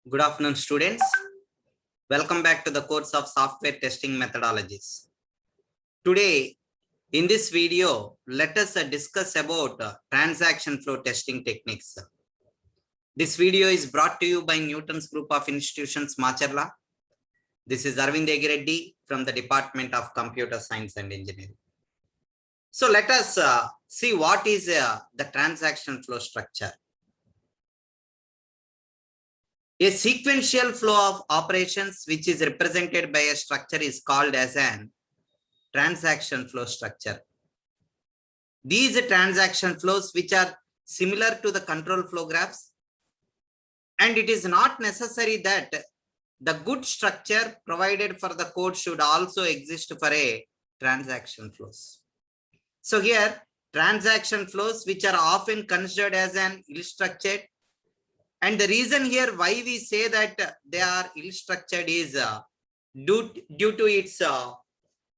Good afternoon, students. Welcome back to the course of software testing methodologies. Today, in this video, let us discuss about transaction flow testing techniques. This video is brought to you by Newton's Group of Institutions, Macharla. This is Arvind Egireddy from the Department of Computer Science and Engineering. So let us see what is the transaction flow structure. A sequential flow of operations which is represented by a structure is called as an transaction flow structure. These transaction flows which are similar to the control flow graphs, and it is not necessary that the good structure provided for the code should also exist for a transaction flows. So here transaction flows which are often considered as an ill-structured, and the reason here why we say that they are ill-structured is due to its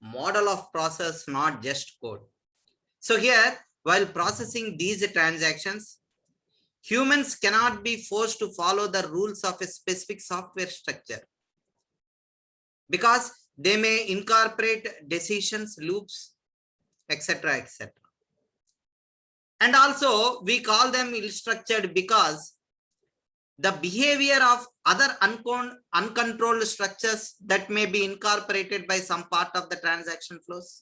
model of process, not just code. So here, while processing these transactions, humans cannot be forced to follow the rules of a specific software structure because they may incorporate decisions, loops, etc., etc. And also we call them ill-structured because the behavior of other uncontrolled structures that may be incorporated by some part of the transaction flows.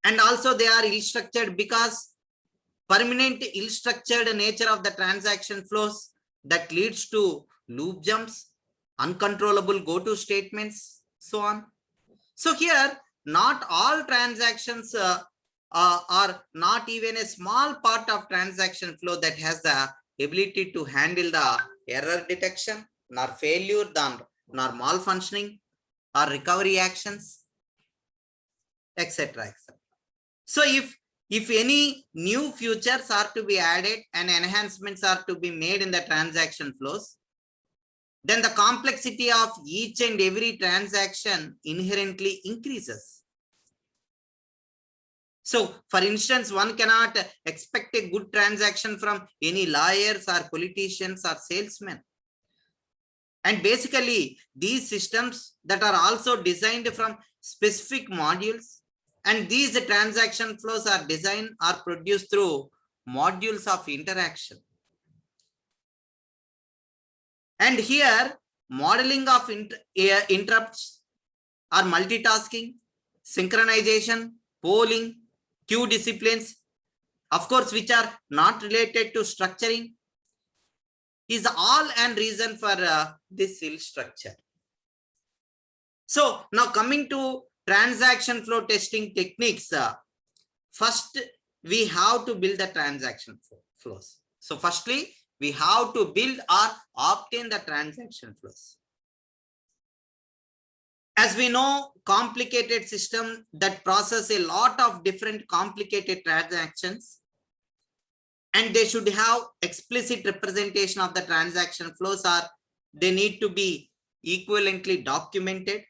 And also they are ill-structured because permanent ill-structured nature of the transaction flows that leads to loop jumps, uncontrollable go-to statements, so on. So here, not all transactions are not even a small part of transaction flow that has the ability to handle the error detection, nor failure, nor malfunctioning, or recovery actions, etc., etc. So if any new features are to be added and enhancements are to be made in the transaction flows, then the complexity of each and every transaction inherently increases. So, for instance, one cannot expect a good transaction from any lawyers or politicians or salesmen. And basically, these systems that are also designed from specific modules, and these transaction flows are designed or produced through modules of interaction. And here, modeling of interrupts or multitasking, synchronization, polling, queue disciplines, of course, which are not related to structuring, is all an reason for this ill structure. So now coming to transaction flow testing techniques, first we have to build the transaction flows. So firstly, we have to build or obtain the transaction flows. As we know, complicated system that process a lot of different complicated transactions, and they should have explicit representation of the transaction flows, or they need to be equivalently documented.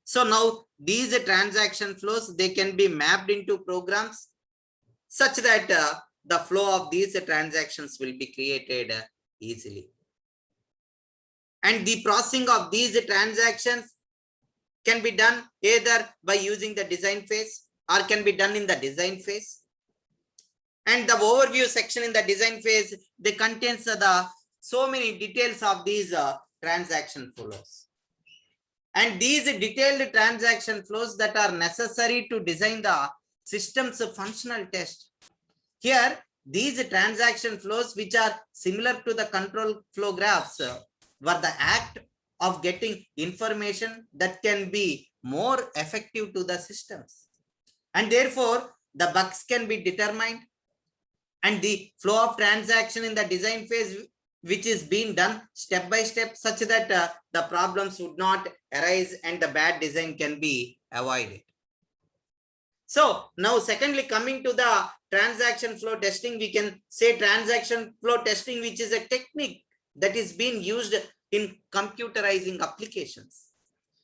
So now these transaction flows, they can be mapped into programs such that the flow of these transactions will be created easily. And the processing of these transactions can be done either by using the design phase or can be done in the design phase. And the overview section in the design phase, they contains so many details of these transaction flows. And these detailed transaction flows that are necessary to design the system's functional test. Here, these transaction flows which are similar to the control flow graphs were the act of getting information that can be more effective to the systems. And therefore, the bugs can be determined, and the flow of transaction in the design phase, which is being done step by step, such that the problems would not arise and the bad design can be avoided. So now secondly, coming to the transaction flow testing, we can say transaction flow testing, which is a technique that is being used in computerizing applications.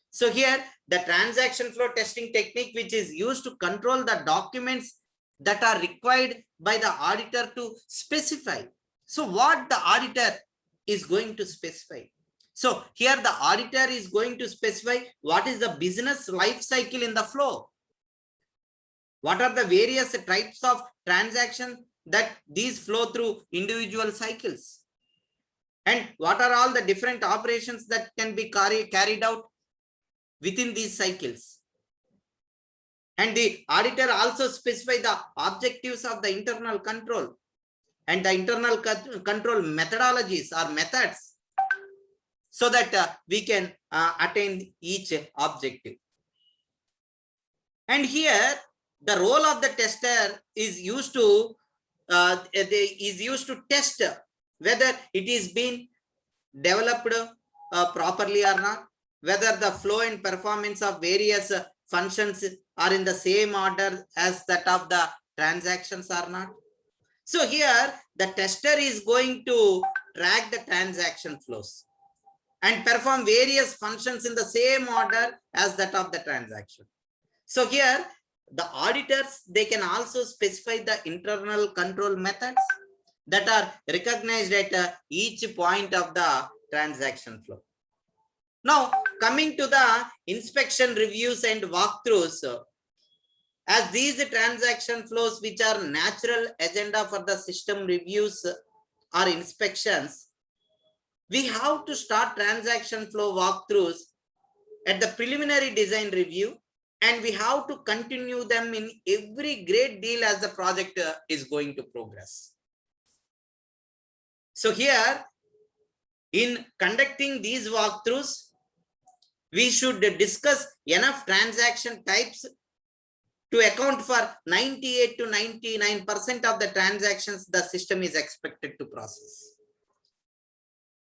So here the transaction flow testing technique, which is used to control the documents that are required by the auditor to specify. So what the auditor is going to specify. So here the auditor is going to specify what is the business life cycle in the flow. What are the various types of transactions that these flow through individual cycles? And what are all the different operations that can be carried out within these cycles? And the auditor also specify the objectives of the internal control and the internal control methodologies or methods, so that we can attain each objective. And here the role of the tester is used to test whether it is being developed properly or not, whether the flow and performance of various functions are in the same order as that of the transactions or not. So here the tester is going to track the transaction flows and perform various functions in the same order as that of the transaction. So here the auditors, they can also specify the internal control methods that are recognized at each point of the transaction flow. Now coming to the inspection reviews and walkthroughs, as these transaction flows which are natural agenda for the system reviews or inspections, we have to start transaction flow walkthroughs at the preliminary design review, and we have to continue them in every great deal as the project is going to progress. So here, in conducting these walkthroughs, we should discuss enough transaction types to account for 98 to 99% of the transactions the system is expected to process.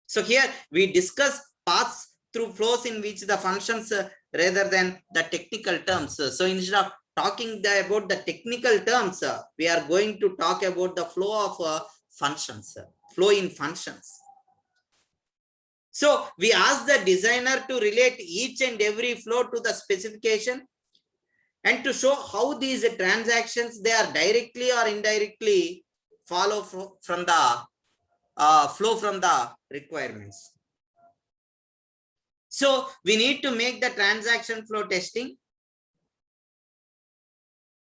So here we discuss paths through flows in which the functions rather than the technical terms. So instead of talking about the technical terms, we are going to talk about the flow of functions, flow in functions. So we ask the designer to relate each and every flow to the specification and to show how these transactions, they are directly or indirectly follow from the flow from the requirements. So we need to make the transaction flow testing,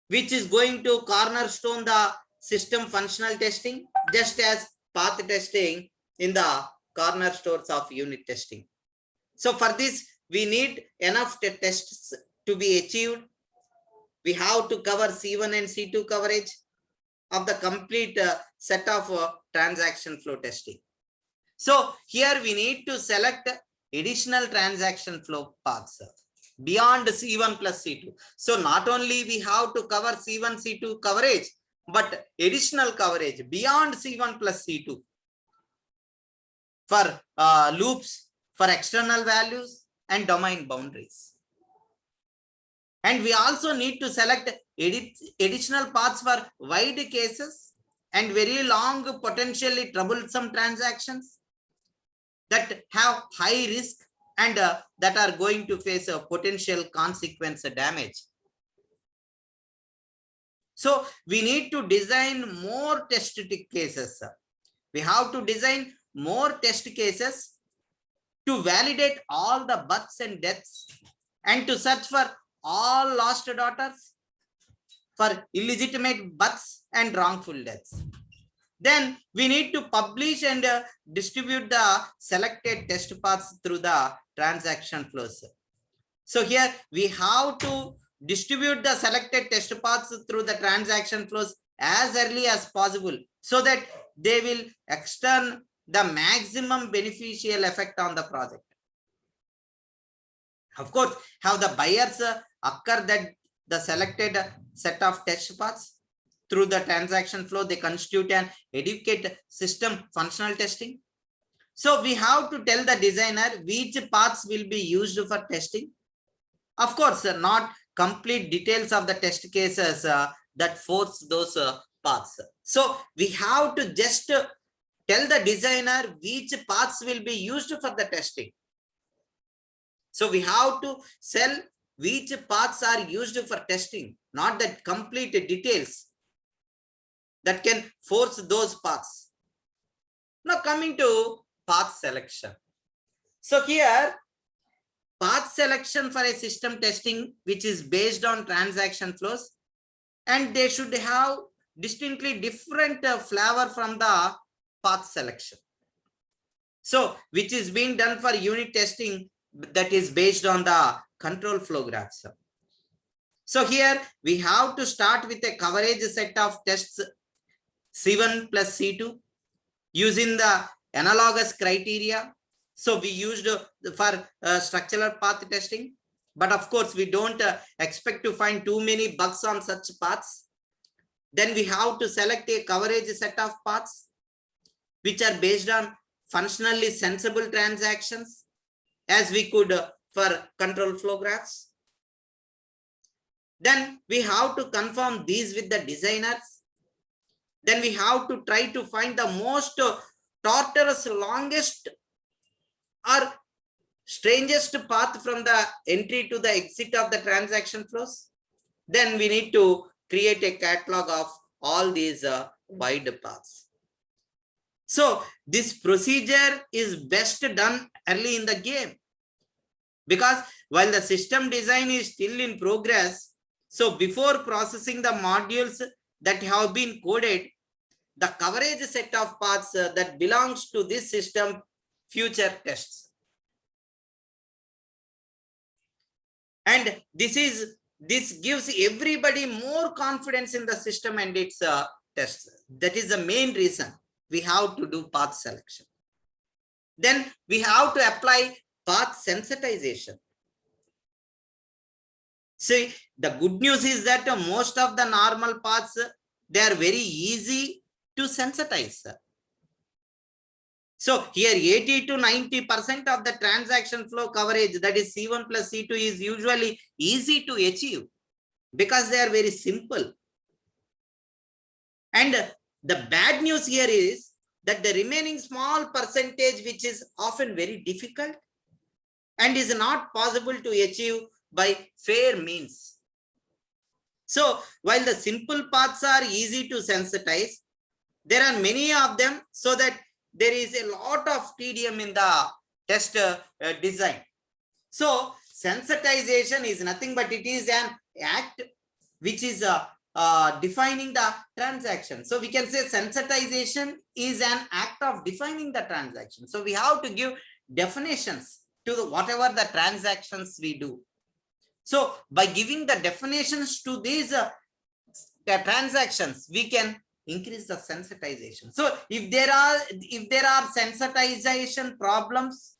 which is going to cornerstone the system functional testing, just as path testing in the cornerstones of unit testing. So for this, we need enough tests to be achieved. We have to cover C1 and C2 coverage of the complete set of transaction flow testing. So here we need to select additional transaction flow paths beyond C1 plus C2. So not only we have to cover C1, C2 coverage, but additional coverage beyond C1 plus C2 for loops, for external values and domain boundaries. And we also need to select additional paths for wide cases and very long, potentially troublesome transactions that have high risk and that are going to face a potential consequence damage. So we need to design more test cases. We have to design more test cases to validate all the births and deaths and to search for all lost daughters, for illegitimate births and wrongful deaths. Then we need to publish and distribute the selected test paths through the transaction flows. So here we have to distribute the selected test paths through the transaction flows as early as possible, so that they will extend the maximum beneficial effect on the project. Of course, have the buyers occur that the selected set of test paths through the transaction flow, they constitute an adequate system functional testing. So we have to tell the designer which paths will be used for testing. Of course, not complete details of the test cases that force those paths. So we have to just tell the designer which paths will be used for the testing. So we have to tell which paths are used for testing, not the complete details that can force those paths. Now coming to path selection. So here, path selection for a system testing, which is based on transaction flows, and they should have distinctly different flavor from the path selection. So, which is being done for unit testing that is based on the control flow graphs. So here we have to start with a coverage set of tests C1 plus C2 using the analogous criteria. So we used for structural path testing, but of course we don't expect to find too many bugs on such paths. Then we have to select a coverage set of paths which are based on functionally sensible transactions, as we could for control flow graphs. Then we have to confirm these with the designers. Then we have to try to find the most tortuous, longest or strangest path from the entry to the exit of the transaction flows. Then we need to create a catalog of all these wide paths. So this procedure is best done early in the game, because while the system design is still in progress, so before processing the modules that have been coded, the coverage set of paths that belongs to this system future tests. And this gives everybody more confidence in the system and its tests. That is the main reason we have to do path selection. Then we have to apply path sensitization. See, the good news is that most of the normal paths, they are very easy to sensitize. So here 80 to 90% of the transaction flow coverage, that is C1 plus C2, is usually easy to achieve because they are very simple. And the bad news here is that the remaining small percentage, which is often very difficult and is not possible to achieve by fair means. So while the simple paths are easy to sensitize, there are many of them, so that there is a lot of tedium in the test design. So sensitization is nothing but it is an act which is defining the transaction. So we can say sensitization is an act of defining the transaction. So we have to give definitions to whatever the transactions we do. So by giving the definitions to these transactions, we can increase the sensitization. So if there are sensitization problems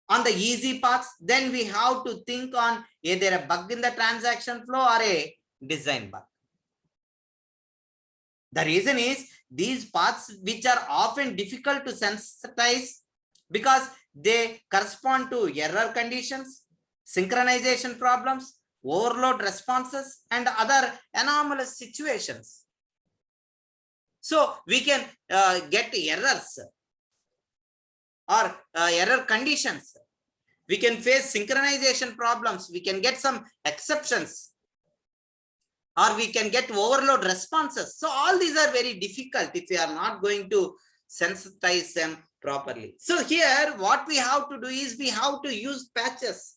on the easy paths, then we have to think on either a bug in the transaction flow or a design bug. The reason is these paths, which are often difficult to sensitize because they correspond to error conditions, synchronization problems, overload responses, and other anomalous situations. So we can get errors or error conditions. We can face synchronization problems. We can get some exceptions, or we can get overload responses. So all these are very difficult if we are not going to sensitize them properly. So here what we have to do is we have to use patches.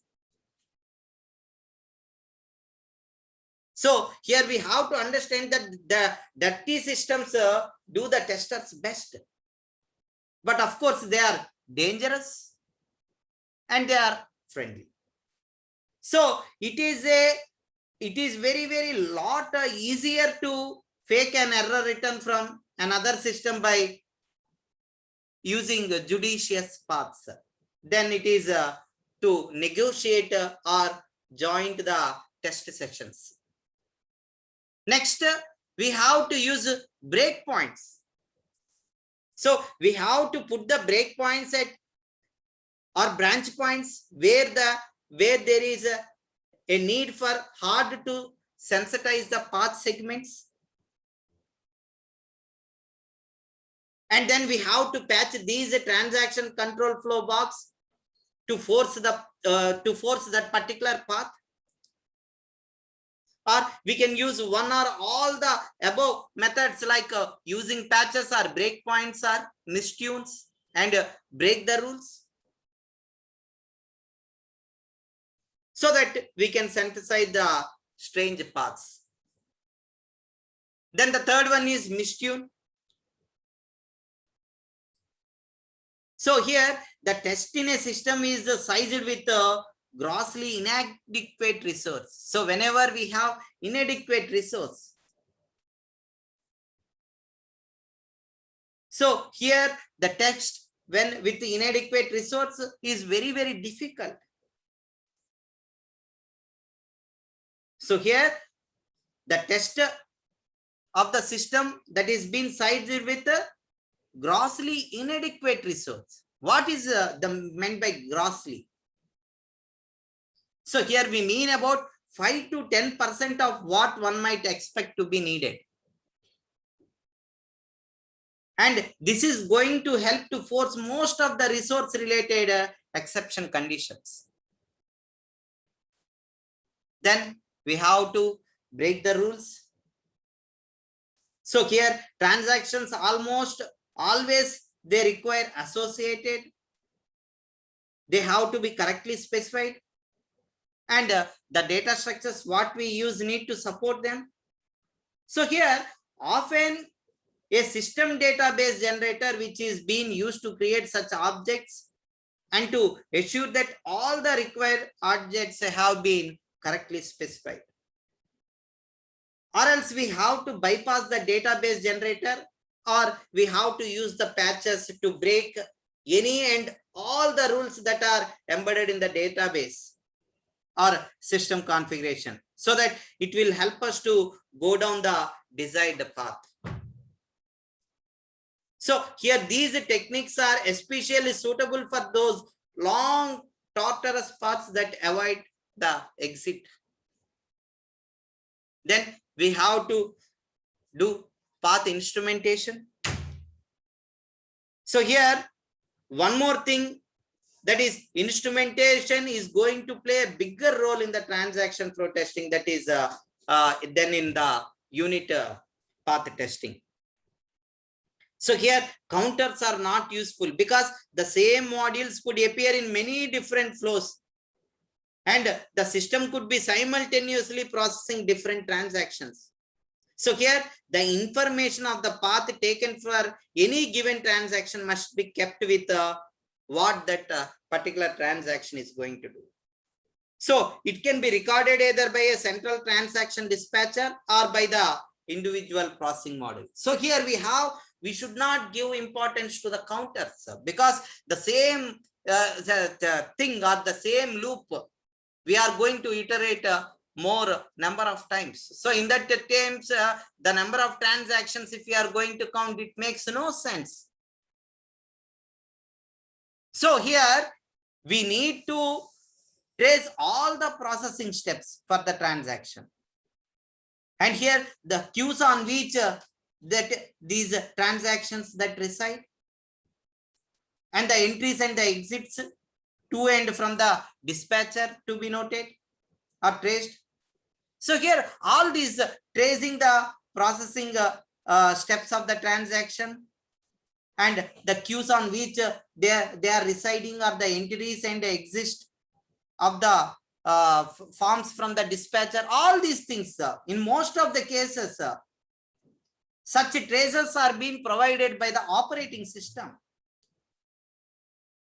So here we have to understand that the dirty systems do the testers best. But of course they are dangerous and they are friendly. So it is very, very lot easier to fake an error return from another system by using judicious paths. Then it is to negotiate or join the test sessions. Next, we have to use breakpoints. So we have to put the breakpoints at or branch points where there is a need for hard to sensitize the path segments. And then we have to patch these transaction control flow box to force that particular path. or we can use one or all the above methods like using patches or breakpoints or mistunes and break the rules, so that we can synthesize the strange paths. Then the third one is mistune. So here the test in a system is sized with a grossly inadequate resource. So whenever we have inadequate resource, so here the test when with the inadequate resource is very, very difficult. So here the test of the system that is being sized with a grossly inadequate resource. What is meant by grossly? So here we mean about 5 to 10% of what one might expect to be needed. And this is going to help to force most of the resource related exception conditions. Then we have to break the rules. So here transactions almost always they require associated. They have to be correctly specified. And the data structures what we use need to support them. So here often a system database generator which is being used to create such objects and to ensure that all the required objects have been correctly specified. Or else we have to bypass the database generator, or we have to use the patches to break any and all the rules that are embedded in the database or system configuration, so that it will help us to go down the desired path. So here these techniques are especially suitable for those long tortuous paths that avoid the exit. Then we have to do path instrumentation. So here one more thing, that is instrumentation is going to play a bigger role in the transaction flow testing, that is then in the unit path testing. So here counters are not useful because the same modules could appear in many different flows and the system could be simultaneously processing different transactions. So here the information of the path taken for any given transaction must be kept with what that particular transaction is going to do. So it can be recorded either by a central transaction dispatcher or by the individual processing model. So here we should not give importance to the counters because the same the thing or the same loop we are going to iterate more number of times. So in that terms, the number of transactions, if we are going to count, it makes no sense. So here we need to trace all the processing steps for the transaction. And here the queues on which that these transactions that reside, and the entries and the exits to and from the dispatcher to be noted or traced. So here all these tracing the processing steps of the transaction and the queues on which they are residing are the entries and the exist of the forms from the dispatcher. All these things in most of the cases such traces are being provided by the operating system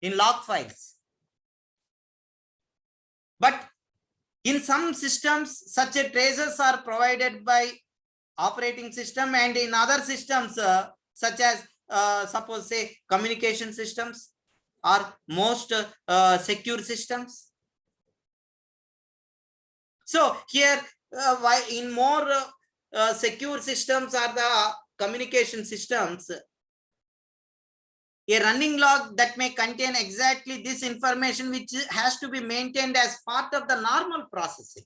in log files. But in some systems, such traces are provided by operating system, and in other systems, such as suppose say communication systems or most secure systems. So here, why in more secure systems are the communication systems, a running log that may contain exactly this information which has to be maintained as part of the normal processing.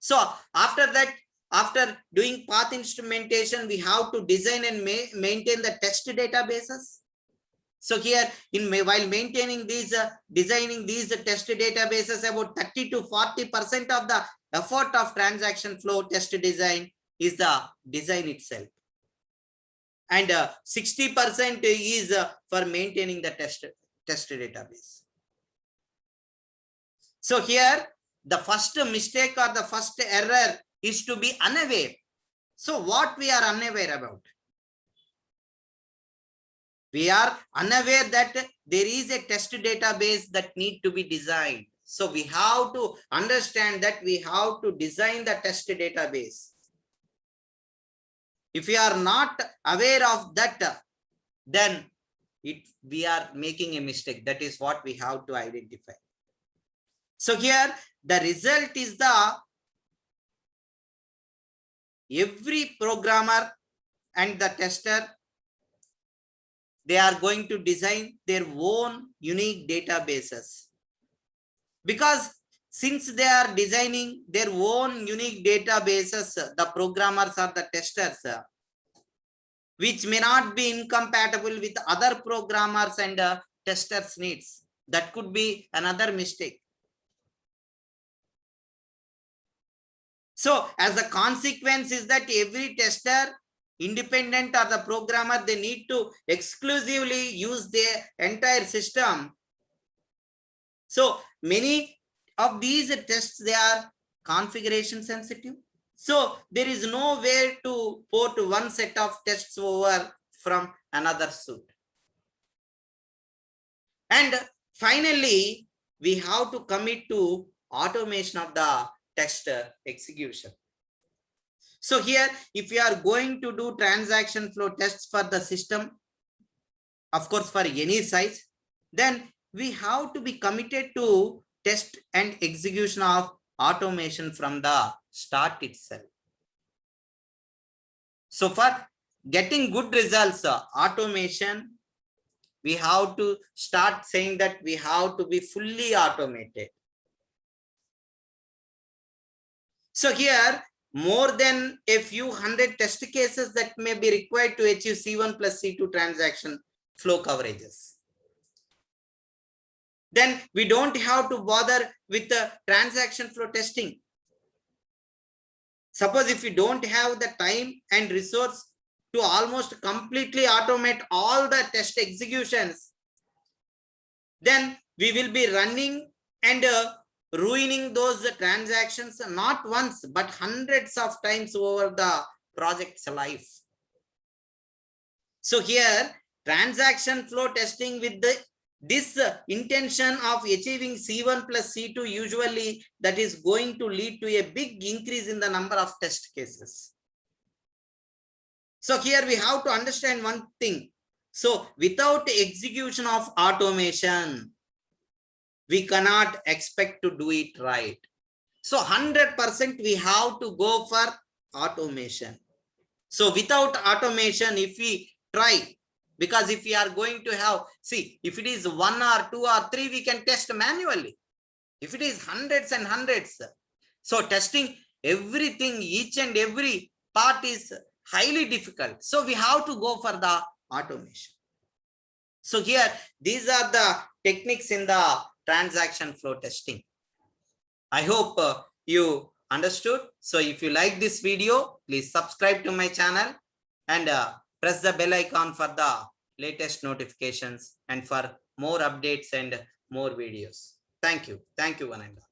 So after that, after doing path instrumentation, we have to design and maintain the test databases. So here while maintaining these, designing these test databases, about 30 to 40% of the effort of transaction flow test design is the design itself. And 60% is for maintaining the test database. So here the first mistake or the first error is to be unaware. So what we are unaware about? We are unaware that there is a test database that need to be designed. So we have to understand that we have to design the test database. If we are not aware of that, then we are making a mistake. That is what we have to identify. So here the result is every programmer and the tester, they are going to design their own unique databases, because since they are designing their own unique databases, the programmers or the testers, which may not be incompatible with other programmers and testers needs, that could be another mistake. So as a consequence is that every tester, independent or the programmer, they need to exclusively use their entire system. So many of these tests, they are configuration sensitive. So there is no way to port one set of tests over from another suite. And finally, we have to commit to automation of the test execution. So here, if we are going to do transaction flow tests for the system, of course, for any size, then we have to be committed to test and execution of automation from the start itself. So for getting good results, automation, we have to start saying that we have to be fully automated. So here, more than a few hundred test cases that may be required to achieve C1 plus C2 transaction flow coverages. Then we don't have to bother with the transaction flow testing. Suppose if we don't have the time and resource to almost completely automate all the test executions, then we will be running and ruining those transactions not once but hundreds of times over the project's life. So here transaction flow testing with this intention of achieving C1 plus C2, usually that is going to lead to a big increase in the number of test cases. So here we have to understand one thing. So without execution of automation, we cannot expect to do it right. So 100% we have to go for automation. So without automation, if we try, because if we are going to have, see, if it is 1 or 2 or 3, we can test manually. If it is hundreds and hundreds, so testing everything, each and every part is highly difficult. So we have to go for the automation. So here, these are the techniques in the transaction flow testing. I hope you understood. So if you like this video, please subscribe to my channel and press the bell icon for the latest notifications and for more updates and more videos. Thank you. Thank you, one and all.